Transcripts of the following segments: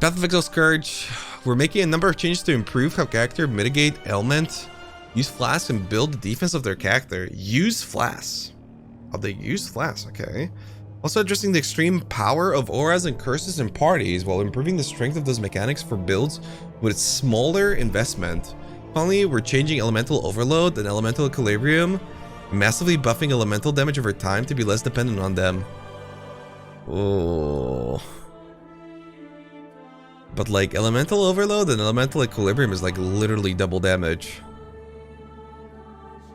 Path of Exile Scourge. We're making a number of changes to improve how character mitigate ailment, use Flask, and build the defense of their character. Use Flask. Oh, they use Flask, okay. Also addressing the extreme power of auras and curses in parties while improving the strength of those mechanics for builds with smaller investment. Finally, we're changing elemental overload and elemental equilibrium, massively buffing elemental damage over time to be less dependent on them. Oh. But like elemental overload and elemental equilibrium is like literally double damage.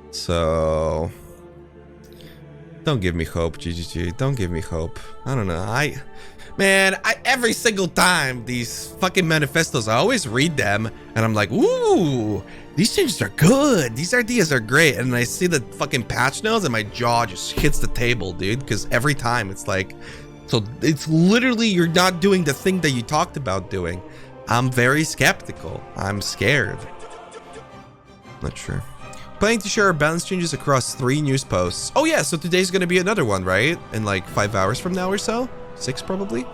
So don't give me hope, GGG. Don't give me hope. I don't know. Man, every single time these fucking manifestos, I always read them and I'm like, ooh, these changes are good. These ideas are great. And I see the fucking patch notes and my jaw just hits the table, dude. Because every time it's like, so it's literally you're not doing the thing that you talked about doing. I'm very skeptical. I'm scared. Not sure. Planning to share our balance changes across 3 news posts. Oh yeah, so today's gonna be another one, right? In like 5 hours from now or so? 6 probably?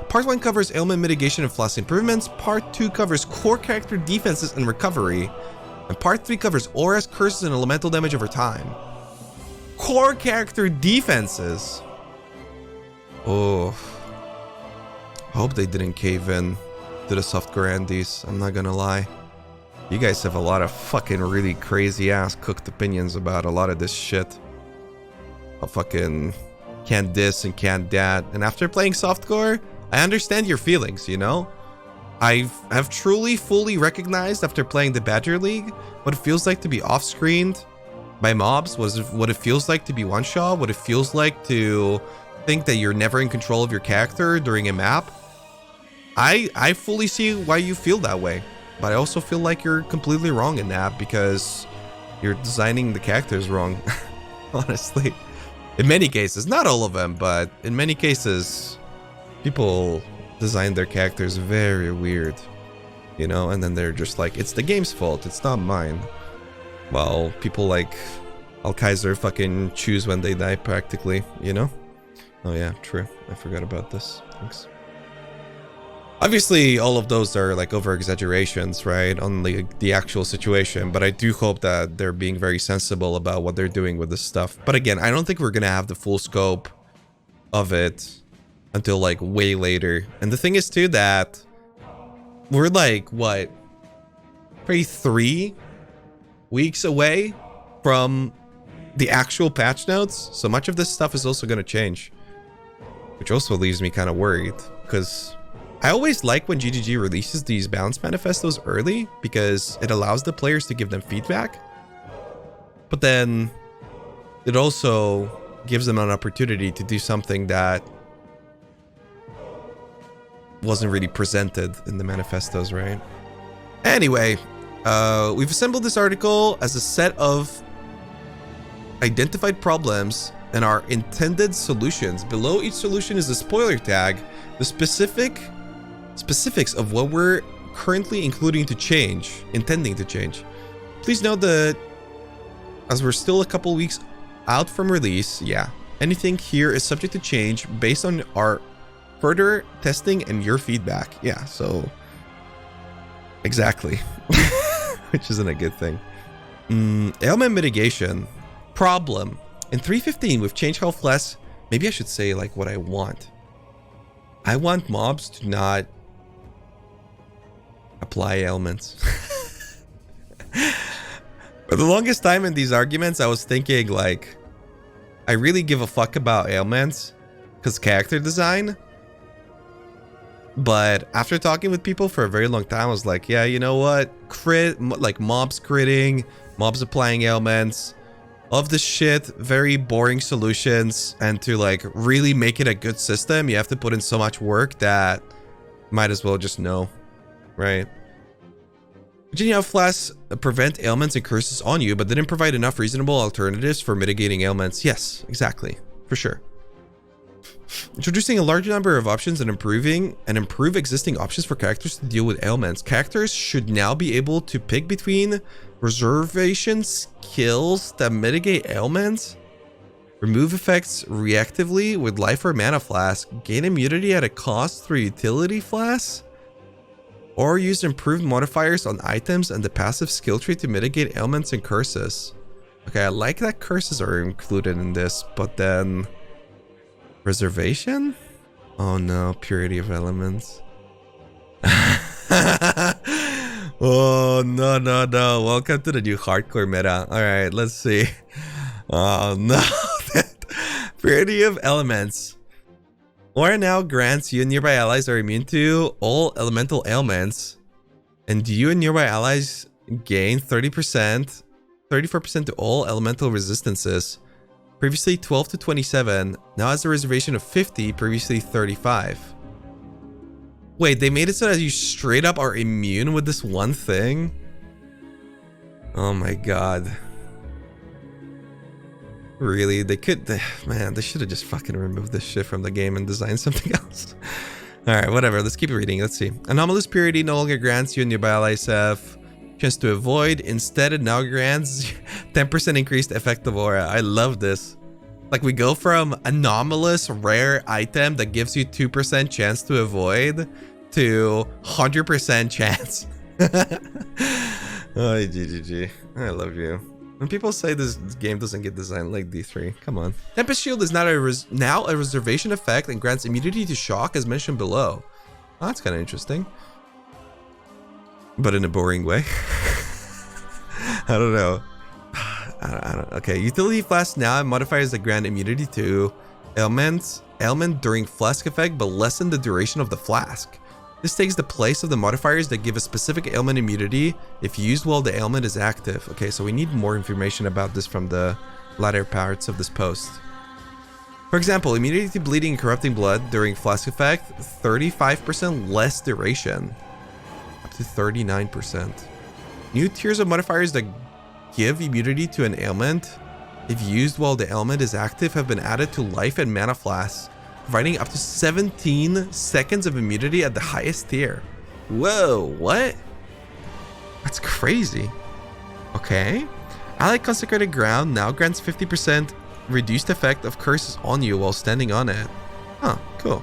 Part 1 covers ailment mitigation and Flask improvements. Part 2 covers core character defenses and recovery. And Part 3 covers auras, curses, and elemental damage over time. Core character defenses. Oh, I hope they didn't cave in to the soft grandies. I'm not gonna lie. You guys have a lot of fucking really crazy ass cooked opinions about a lot of this shit. I fucking can't this and can't that. And after playing softcore, I understand your feelings, you know? I've truly fully recognized after playing the Badger League what it feels like to be off-screened by mobs, what it feels like to be one-shot, what it feels like to think that you're never in control of your character during a map. I fully see why you feel that way, but I also feel like you're completely wrong in that because you're designing the characters wrong. Honestly, in many cases, not all of them, but in many cases, people design their characters very weird, you know, and then they're just like, it's the game's fault, it's not mine. While people like Alkaiser fucking choose when they die practically, you know? Oh yeah, true. I forgot about this. Thanks. Obviously, all of those are like over exaggerations, right, on the actual situation, but I do hope that they're being very sensible about what they're doing with this stuff. But again, I don't think we're gonna have the full scope of it until like way later. And the thing is too that we're like, what, probably 3 weeks away from the actual patch notes, so much of this stuff is also gonna change. Which also leaves me kind of worried, because I always like when GGG releases these balance manifestos early, because it allows the players to give them feedback. But then it also gives them an opportunity to do something that wasn't really presented in the manifestos, right? Anyway, we've assembled this article as a set of identified problems and our intended solutions. Below each solution is a spoiler tag, the specifics of what we're currently intending to change. Please note that as we're still a couple weeks out from release, yeah, anything here is subject to change based on our further testing and your feedback. Yeah, so exactly. Which isn't a good thing. Ailment mitigation. Problem. In 3.15, we've changed how Flask... Maybe I should say like what I want. I want mobs to not apply ailments. For the longest time in these arguments, I was thinking like, I really give a fuck about ailments because character design. But after talking with people for a very long time, I was like, yeah, you know what? Like mobs critting, mobs applying ailments, of the shit, very boring solutions, and to like really make it a good system, you have to put in so much work that might as well just know, right? Virginia have Flasks prevent ailments and curses on you, but didn't provide enough reasonable alternatives for mitigating ailments. Yes, exactly, for sure. Introducing a large number of options and improve existing options for characters to deal with ailments. Characters should now be able to pick between reservation skills that mitigate ailments, remove effects reactively with life or mana flask, gain immunity at a cost through utility flasks, Or use improved modifiers on items and the passive skill tree to mitigate ailments and curses. Okay, I like that curses are included in this, but then... Reservation? Oh no, purity of elements. Oh, no, no, no. Welcome to the new hardcore meta. Alright, let's see. Oh no. Purity of elements. Aura now grants you and nearby allies are immune to all elemental ailments. And you and nearby allies gain 30%, 34% to all elemental resistances. Previously 12 to 27, now has a reservation of 50, previously 35. Wait, they made it so that you straight up are immune with this one thing? Oh my god. Really? They could... man, they should have just fucking removed this shit from the game and designed something else. Alright, whatever. Let's keep reading. Let's see. Anomalous Purity no longer grants you and nearby allies have chance to avoid. Instead, it now grants 10% increased effective aura. I love this. Like, we go from anomalous rare item that gives you 2% chance to avoid to 100% chance. Oh, GGG. I love you. When people say this game doesn't get designed like D3, come on. Tempest Shield is now a reservation effect and grants immunity to shock as mentioned below. Oh, that's kind of interesting. But in a boring way. I don't know. I don't. Okay, utility flask now have modifiers that grant immunity to ailment during flask effect, but lessen the duration of the flask. This takes the place of the modifiers that give a specific ailment immunity if used while the ailment is active. Okay, so we need more information about this from the latter parts of this post. For example, immunity to bleeding and corrupting blood during flask effect, 35% less duration. Up to 39%. New tiers of modifiers that give immunity to an ailment if used while the ailment is active have been added to life and mana flasks, providing up to 17 seconds of immunity at the highest tier. Whoa, what? That's crazy. Okay. Allied Consecrated Ground now grants 50% reduced effect of curses on you while standing on it. Huh, cool.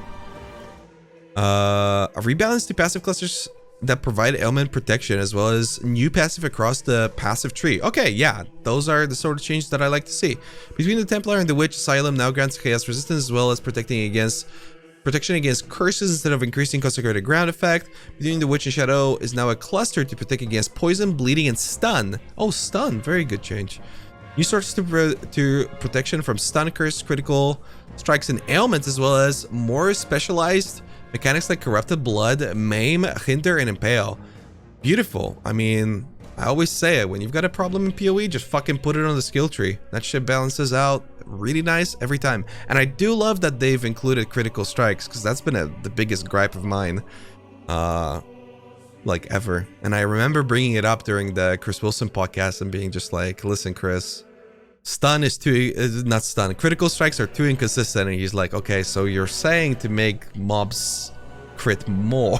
A rebalance to passive clusters that provide ailment protection, as well as new passive across the passive tree. Okay, yeah, those are the sort of changes that I like to see. Between the Templar and the Witch, Asylum now grants chaos resistance, as well as protection against curses instead of increasing Consecrated Ground effect. Between the Witch and Shadow is now a cluster to protect against poison, bleeding, and stun. Oh, stun, very good change. New sources to protection from stun, curse, critical strikes, and ailments, as well as more specialized mechanics like Corrupted Blood, Maim, Hinder, and Impale. Beautiful. I mean, I always say it. When you've got a problem in PoE, just fucking put it on the skill tree. That shit balances out really nice every time. And I do love that they've included critical strikes, because that's been the biggest gripe of mine. Like, ever. And I remember bringing it up during the Chris Wilson podcast and being just like, listen, Chris, stun is not stun. Critical strikes are too inconsistent. And he's like, okay, so you're saying to make mobs crit more.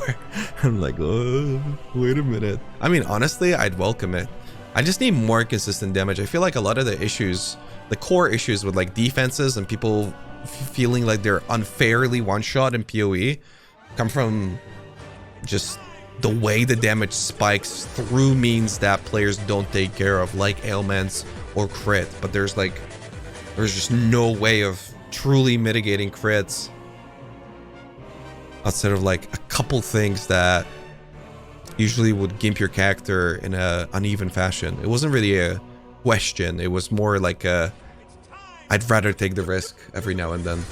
I'm like, oh, wait a minute. I mean, honestly, I'd welcome it. I just need more consistent damage. I feel like a lot of the issues, the core issues with like defenses and people feeling like they're unfairly one-shot in PoE come from just the way the damage spikes through means that players don't take care of, like ailments or crit. But there's just no way of truly mitigating crits outside of like a couple things that usually would gimp your character in a uneven fashion. It wasn't really a question. It was more like a, I'd rather take the risk every now and then.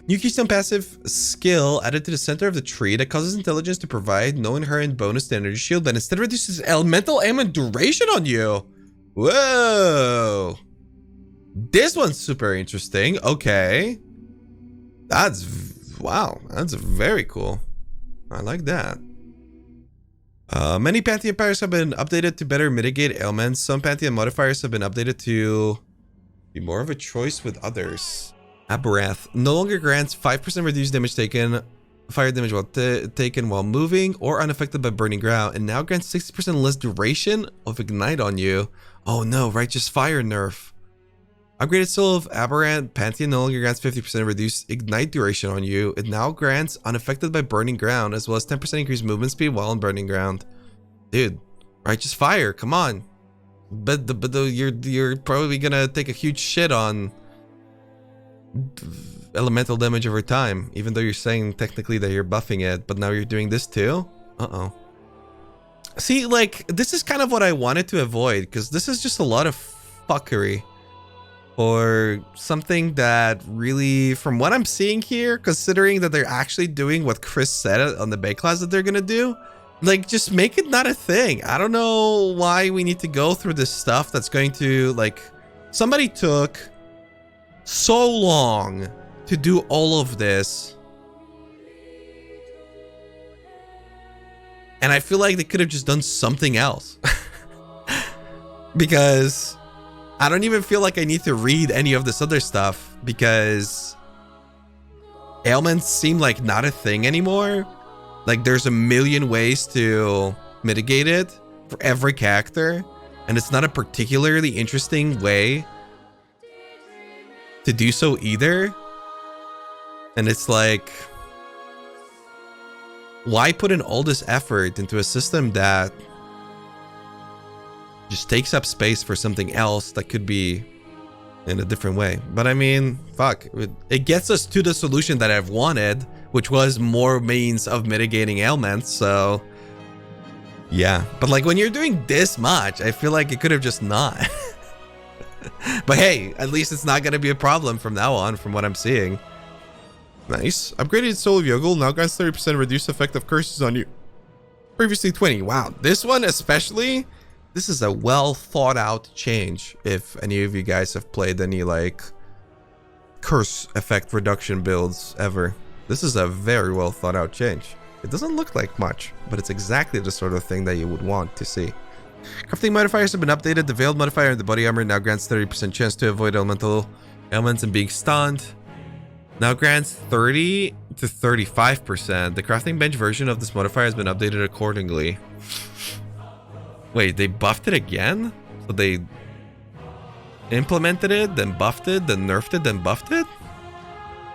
New Keystone passive skill added to the center of the tree that causes intelligence to provide no inherent bonus to energy shield, but instead reduces elemental ailment duration on you. Whoa. This one's super interesting. Okay. Wow. That's very cool. I like that. Many Pantheon powers have been updated to better mitigate ailments. Some Pantheon modifiers have been updated to be more of a choice with others. Aberrath no longer grants 5% reduced damage taken, fire damage while taken while moving or unaffected by burning ground, and now grants 60% less duration of ignite on you. Oh no, Righteous Fire nerf. Upgraded Soul of Aberrant Pantheon no longer grants 50% reduced ignite duration on you. It now grants unaffected by burning ground, as well as 10% increased movement speed while on burning ground. Dude, Righteous Fire, come on. But you're probably gonna take a huge shit on elemental damage over time, even though you're saying technically that you're buffing it, but now you're doing this too? Uh-oh. See, like, this is kind of what I wanted to avoid, because this is just a lot of fuckery. Or something that really, from what I'm seeing here, considering that they're actually doing what Chris said on the Bay class that they're gonna do, like, just make it not a thing. I don't know why we need to go through this stuff that's going to, like, somebody took so long to do all of this. And I feel like they could have just done something else. Because I don't even feel like I need to read any of this other stuff, because ailments seem like not a thing anymore. Like, there's a million ways to mitigate it for every character, and it's not a particularly interesting way to do so either. And it's like, why put in all this effort into a system that just takes up space for something else that could be in a different way? But I mean, fuck, it gets us to the solution that I've wanted, which was more means of mitigating ailments. So yeah, but like, when you're doing this much, I feel like it could have just not. But hey, at least it's not going to be a problem from now on, from what I'm seeing. Nice. Upgraded Soul of Yogul now grants 30% reduced effect of curses on you. Previously 20. Wow, this one especially, this is a well thought out change. If any of you guys have played any like curse effect reduction builds ever, this is a very well thought out change. It doesn't look like much, but it's exactly the sort of thing that you would want to see. Crafting modifiers have been updated. The Veiled modifier in the body armor now grants 30% chance to avoid elemental ailments and being stunned. Now grants 30 to 35%. The crafting bench version of this modifier has been updated accordingly. Wait, they buffed it again? So they implemented it, then buffed it, then nerfed it, then buffed it?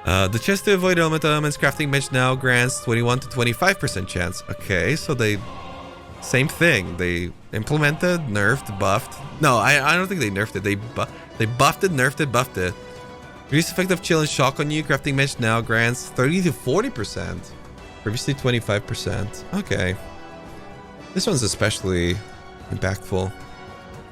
The chance to avoid elemental elements crafting bench now grants 21 to 25% chance. Okay, so they... same thing. They implemented, nerfed, buffed. No, I don't think they nerfed it. They buffed it, nerfed it, buffed it. Reduced effect of chill and shock on you. Crafting bench now grants 30 to 40%. Previously 25%. Okay. This one's especially impactful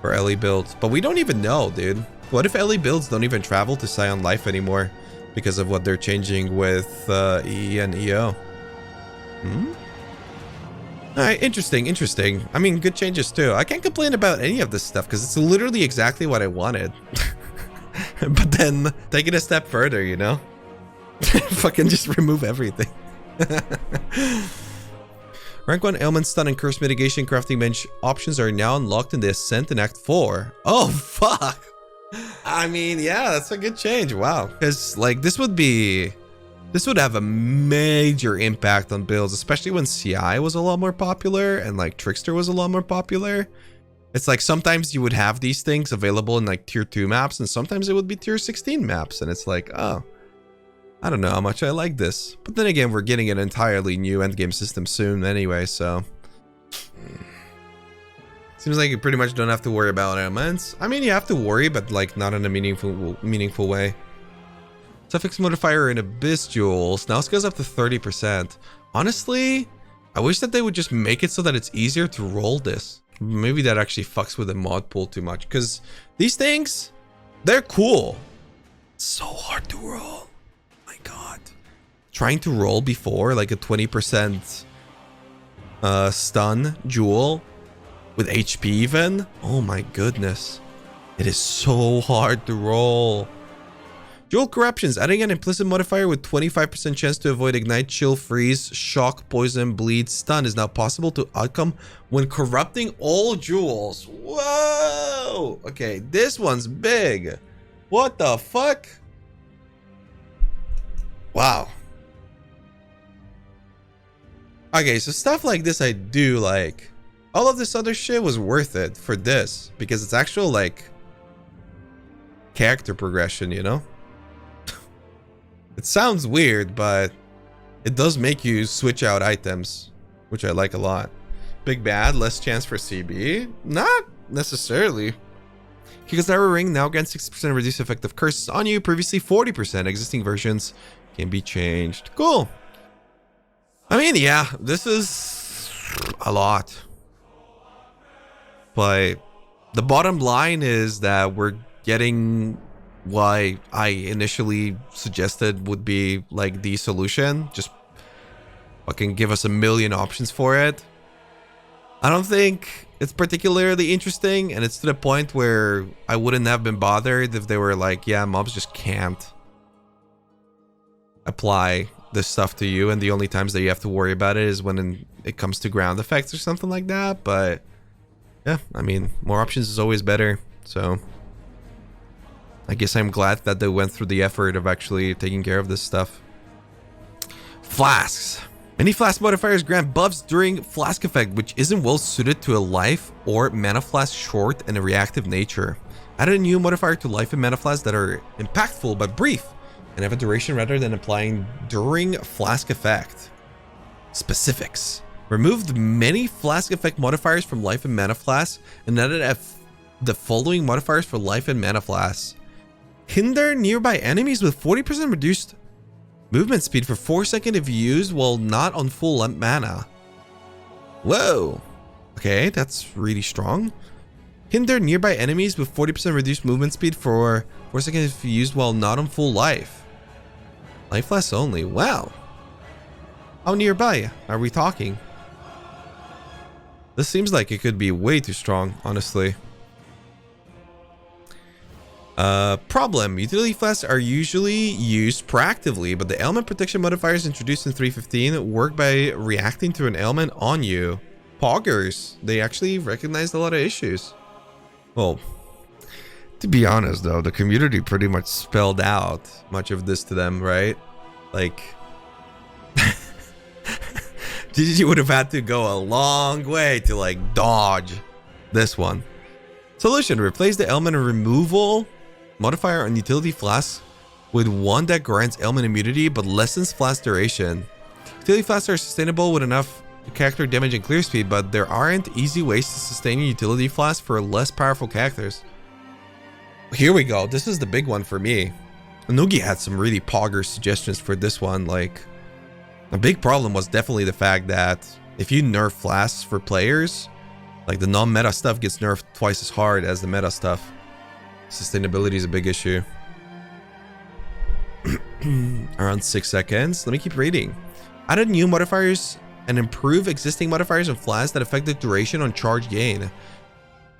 for LE builds. But we don't even know, dude. What if LE builds don't even travel to Scion Life anymore because of what they're changing with EE and EO? Alright, interesting. I mean, good changes too. I can't complain about any of this stuff because it's literally exactly what I wanted. But then take it a step further, you know? Fucking just remove everything. Rank 1 ailment, stun, and curse mitigation crafting bench options are now unlocked in the Ascent in Act 4. Oh, fuck! I mean, yeah, that's a good change. Wow. Because, like, this would have a major impact on builds, especially when CI was a lot more popular and, like, Trickster was a lot more popular. It's like sometimes you would have these things available in like tier 2 maps, and sometimes it would be tier 16 maps, and it's like, oh, I don't know how much I like this. But then again, we're getting an entirely new endgame system soon anyway, so seems like you pretty much don't have to worry about ailments. I mean, you have to worry, but like not in a meaningful way. Suffix modifier in Abyss Jewels now goes up to 30%. Honestly, I wish that they would just make it so that it's easier to roll this. Maybe that actually fucks with the mod pool too much, because these things, they're cool. It's so hard to roll. My god. Trying to roll before like a 20% stun jewel with HP even. Oh my goodness. It is so hard to roll. Jewel corruptions, adding an implicit modifier with 25% chance to avoid ignite, chill, freeze, shock, poison, bleed, stun is now possible to outcome when corrupting all jewels. Whoa! Okay, this one's big. What the fuck? Wow. Okay, so stuff like this I do like. All of this other shit was worth it for this because it's actual like character progression, you know? It sounds weird, but it does make you switch out items, which I like a lot. Big bad, less chance for CB? Not necessarily. Kikazara Ring now grants 60% reduced effective curses on you, previously 40%. Existing versions can be changed. Cool. I mean, yeah, this is a lot. But the bottom line is that we're getting what I initially suggested would be like the solution. Just fucking give us a million options for it. I don't think it's particularly interesting, and it's to the point where I wouldn't have been bothered if they were like, yeah, mobs just can't apply this stuff to you, and the only times that you have to worry about it is when it comes to ground effects or something like that. But yeah, I mean, more options is always better. So I guess I'm glad that they went through the effort of actually taking care of this stuff. Flasks. Many Flask modifiers grant buffs during Flask effect, which isn't well suited to a life or mana flask short and a reactive nature. Added a new modifier to life and mana flasks that are impactful but brief and have a duration rather than applying during Flask effect. Specifics. Removed many Flask effect modifiers from life and mana flasks and added the following modifiers for life and mana flasks. Hinder nearby enemies with 40% reduced movement speed for 4 seconds if used while not on full mana. Whoa. Okay, that's really strong. Hinder nearby enemies with 40% reduced movement speed for 4 seconds if used while not on full life. Life lasts only. Wow. How nearby are we talking? This seems like it could be way too strong, honestly. Problem. Utility flasks are usually used proactively, but the ailment protection modifiers introduced in 3.15 work by reacting to an ailment on you. Poggers. They actually recognized a lot of issues. Well, to be honest though, the community pretty much spelled out much of this to them, right? Like, GGG would have had to go a long way to like dodge this one. Solution. Replace the ailment removal modifier on utility flasks with one that grants ailment immunity but lessens flask duration. Utility flasks are sustainable with enough character damage and clear speed, but there aren't easy ways to sustain a utility flask for less powerful characters. Here we go. This is the big one for me. Noogie had some really pogger suggestions for this one. Like, a big problem was definitely the fact that if you nerf flasks for players, like the non-meta stuff gets nerfed twice as hard as the meta stuff. Sustainability is a big issue. Around 6 seconds. Let me keep reading. Added new modifiers and improve existing modifiers on flasks that affect the duration on charge gain.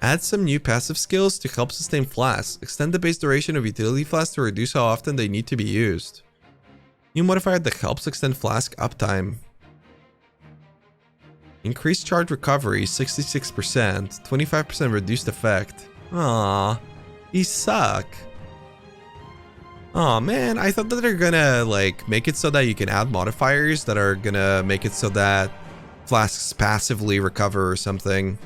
Add some new passive skills to help sustain flasks. Extend the base duration of utility flasks to reduce how often they need to be used. New modifier that helps extend flask uptime. Increased charge recovery, 66%, 25% reduced effect. Aww, these suck. Aw, man, I thought that they're gonna like make it so that you can add modifiers that are gonna make it so that flasks passively recover or something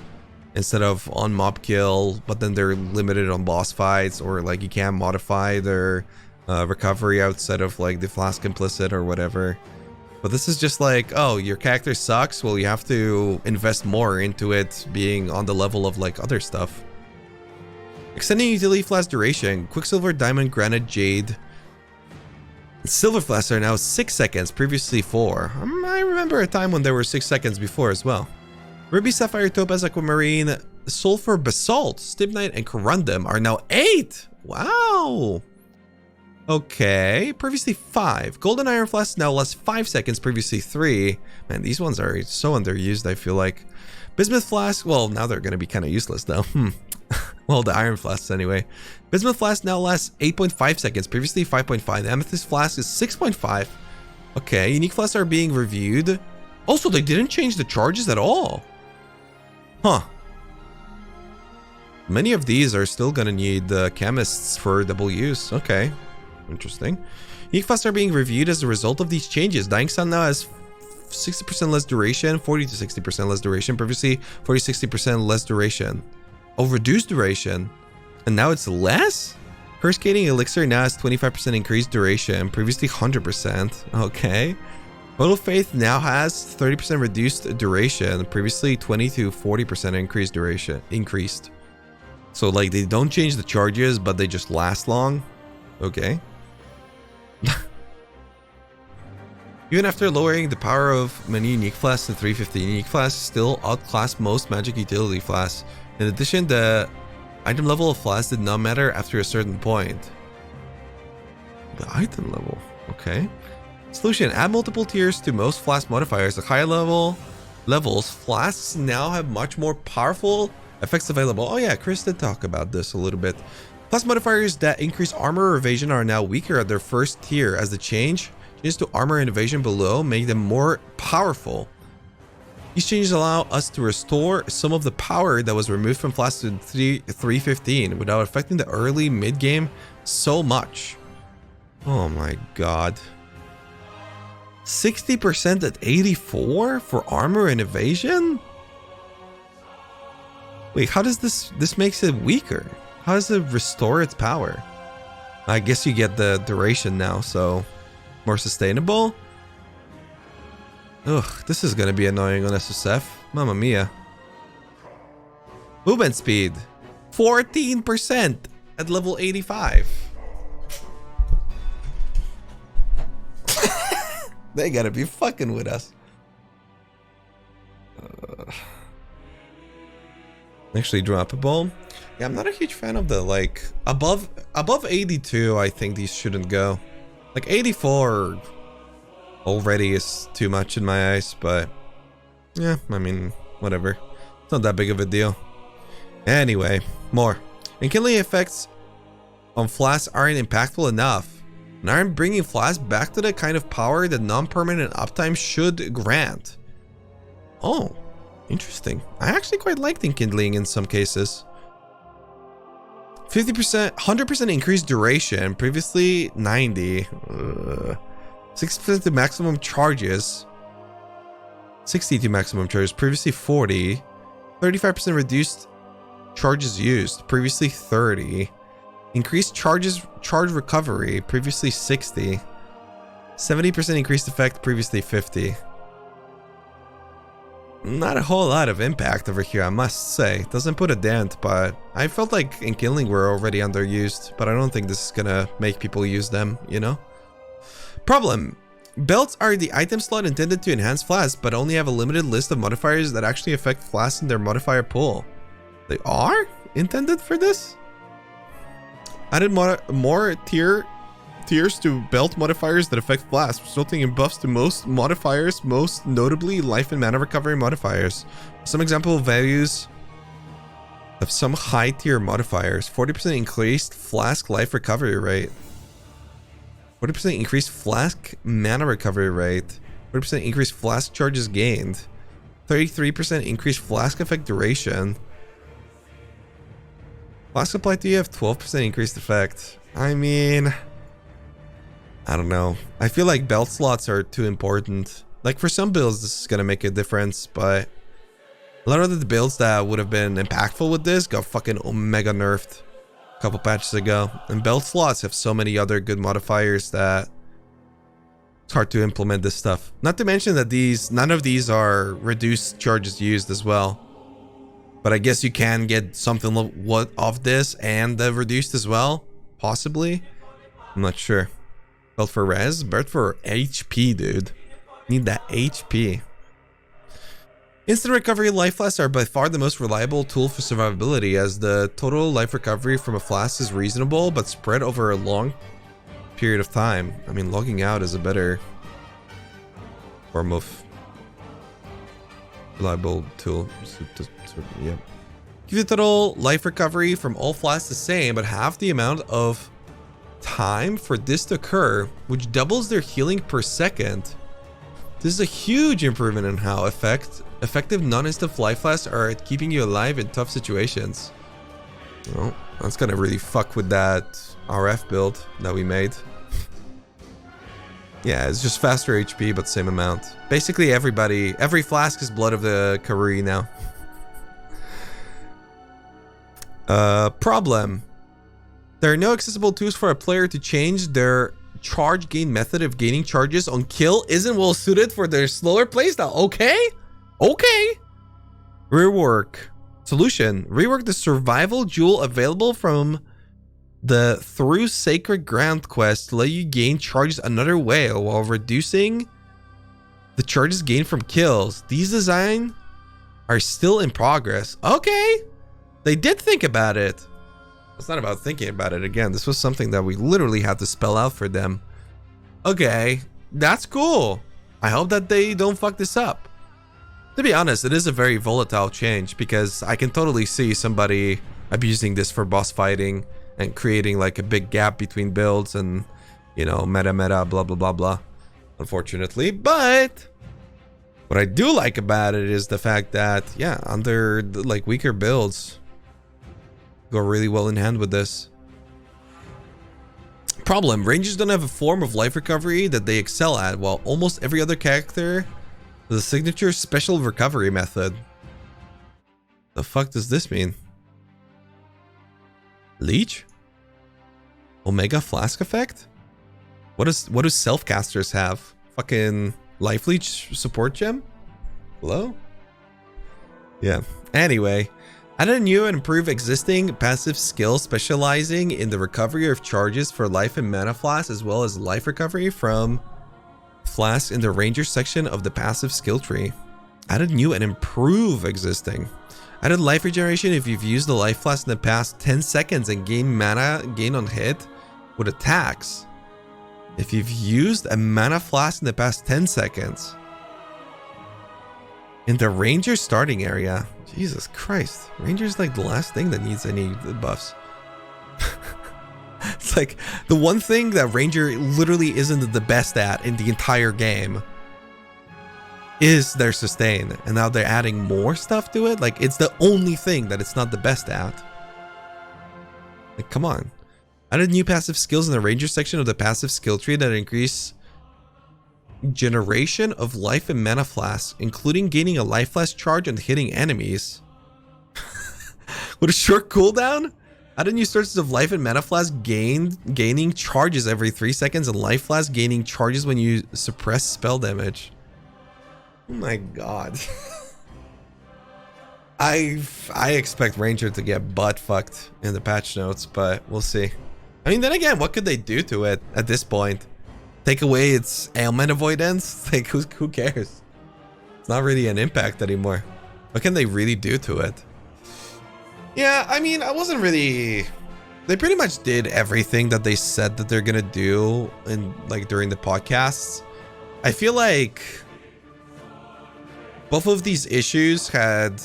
instead of on mob kill, but then they're limited on boss fights, or like you can't modify their recovery outside of like the flask implicit or whatever. But this is just like, oh, your character sucks, well, you have to invest more into it being on the level of like other stuff. Extending utility flask duration. Quicksilver, Diamond, Granite, Jade, and Silver flasks are now 6 seconds, previously 4. I remember a time when there were 6 seconds before as well. Ruby, Sapphire, Topaz, Aquamarine, Sulfur, Basalt, Stibnite, and Corundum are now 8. Wow. Okay, previously 5. Golden Iron flasks now last 5 seconds, previously 3. Man, these ones are so underused, I feel like. Bismuth flask, well, now they're going to be kind of useless though. Well, the iron flasks anyway. Bismuth flask now lasts 8.5 seconds, previously 5.5. The amethyst flask is 6.5. Okay, unique flasks are being reviewed. Also, they didn't change the charges at all. Huh. Many of these are still going to need chemists for double use. Okay, interesting. Unique flasks are being reviewed as a result of these changes. Dying Sun now has 60% less duration, 40 to 60% less duration. Previously, 40 to 60% less duration. Oh, reduced duration. And now it's less? Cascading Elixir now has 25% increased duration, previously 100%. Okay. Vote of Faith now has 30% reduced duration, previously 20 to 40% increased duration. So like they don't change the charges, but they just last long. Okay. Even after lowering the power of many unique flasks to 350, unique flasks still outclass most magic utility flasks. In addition, the item level of flasks did not matter after a certain point. The item level, okay. Solution: add multiple tiers to most flask modifiers. At higher levels, flasks now have much more powerful effects available. Oh yeah, Chris did talk about this a little bit. Flask modifiers that increase armor or evasion are now weaker at their first tier, as the changes to armor and evasion below make them more powerful. These changes allow us to restore some of the power that was removed from Flask to 315 without affecting the early mid-game so much. Oh my god. 60% at 84 for armor and evasion? Wait, how does this makes it weaker? How does it restore its power? I guess you get the duration now, so more sustainable. Ugh, this is gonna be annoying on SSF. Mamma mia. Movement speed, 14% at level 85. They gotta be fucking with us. Actually droppable. Yeah, I'm not a huge fan of the like above 82. I think these shouldn't go. Like 84 already is too much in my eyes, but yeah, I mean, whatever. It's not that big of a deal. Anyway, more. Enkindling effects on Flask aren't impactful enough, and aren't bringing Flask back to the kind of power that non-permanent uptime should grant. Oh, interesting. I actually quite liked Enkindling in some cases. 50%, 100% increased duration, previously 90. 6% to maximum charges. 60 to maximum charges, previously 40. 35% reduced charges used, previously 30. Increased charge recovery, previously 60. 70% increased effect, previously 50. Not a whole lot of impact over here, I must say. Doesn't put a dent, but I felt like Enkindling were already underused, but I don't think this is gonna make people use them, you know? Problem. Belts are the item slot intended to enhance Flasks, but only have a limited list of modifiers that actually affect Flasks in their modifier pool. They are intended for this? Added more tiers to belt modifiers that affect Flasks, resulting in buffs to most modifiers, most notably life and mana recovery modifiers. Some example values of some high tier modifiers: 40% increased Flask life recovery rate, 40% increased Flask mana recovery rate, 40% increased Flask charges gained, 33% increased Flask effect duration. Flask supply to you have 12% increased effect. I mean, I don't know. I feel like belt slots are too important. Like for some builds this is gonna make a difference, but a lot of the builds that would have been impactful with this got fucking omega nerfed a couple patches ago. And belt slots have so many other good modifiers that it's hard to implement this stuff. Not to mention that none of these are reduced charges used as well. But I guess you can get something of this and the reduced as well, possibly. I'm not sure. Belt for res, belt for HP, dude. Need that HP. Instant recovery life flasks are by far the most reliable tool for survivability, as the total life recovery from a flask is reasonable but spread over a long period of time. I mean, logging out is a better form of reliable tool. Yeah. Keep the total life recovery from all flasks the same, but half the amount of time for this to occur, which doubles their healing per second. This is a huge improvement in how effective non-instant life flasks are at keeping you alive in tough situations. Well, that's gonna really fuck with that RF build that we made. Yeah, it's just faster HP, but same amount. Basically every flask is Blood of the Karui now. Problem. There are no accessible tools for a player to change their charge gain method of gaining charges on kill. Isn't well suited for their slower playstyle. Okay. Okay. Rework. Solution. Rework the survival jewel available from the Through Sacred Ground quest to let you gain charges another way while reducing the charges gained from kills. These designs are still in progress. Okay. They did think about it. It's not about thinking about it again. This was something that we literally had to spell out for them. Okay. That's cool. I hope that they don't fuck this up. To be honest, it is a very volatile change because I can totally see somebody abusing this for boss fighting and creating like a big gap between builds and, you know, meta, blah, blah, blah, blah, unfortunately. But what I do like about it is the fact that, yeah, under like weaker builds go really well in hand with this. Problem, rangers don't have a form of life recovery that they excel at, while almost every other character has a signature special recovery method. The fuck does this mean? Leech? Omega Flask effect? What do self-casters have? Fucking life leech support gem? Hello? Yeah. Anyway, added a new and improved existing passive skill specializing in the recovery of charges for life and mana flasks, as well as life recovery from flasks in the ranger section of the passive skill tree. Added new and improved existing. Added life regeneration if you've used the life flask in the past 10 seconds and gain mana gain on hit with attacks. If you've used a mana flask in the past 10 seconds in the ranger starting area. Jesus Christ. Ranger's like the last thing that needs any buffs. It's like the one thing that Ranger literally isn't the best at in the entire game is their sustain. And now they're adding more stuff to it. Like it's the only thing that it's not the best at. Like, come on. Added new passive skills in the Ranger section of the passive skill tree that increase generation of life and mana flasks, including gaining a life flask charge and hitting enemies. With a short cooldown? Added new sources of life and mana flask gaining charges every 3 seconds, and life flask gaining charges when you suppress spell damage. Oh my god. I expect Ranger to get butt fucked in the patch notes, but we'll see. I mean, then again, what could they do to it at this point? Take away its ailment avoidance? Like, who cares? It's not really an impact anymore. What can they really do to it? Yeah, I mean, I wasn't really... They pretty much did everything that they said that they're gonna do in like during the podcasts. I feel like both of these issues had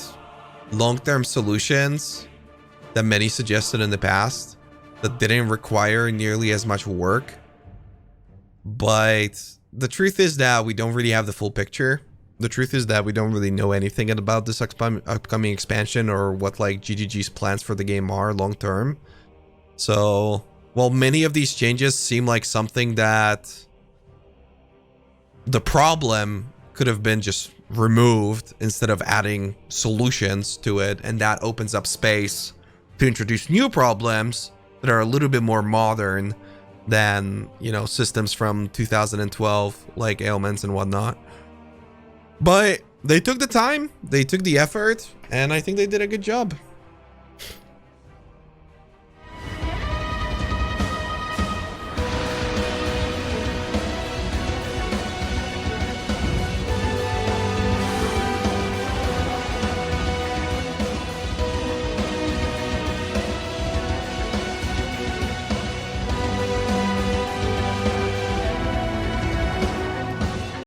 long-term solutions that many suggested in the past that didn't require nearly as much work. But the truth is that we don't really have the full picture. The truth is that we don't really know anything about this upcoming expansion or what like GGG's plans for the game are long term. So while many of these changes seem like something that the problem could have been just removed instead of adding solutions to it, and that opens up space to introduce new problems that are a little bit more modern than, you know, systems from 2012 like ailments and whatnot. But they took the time, they took the effort, and I think they did a good job.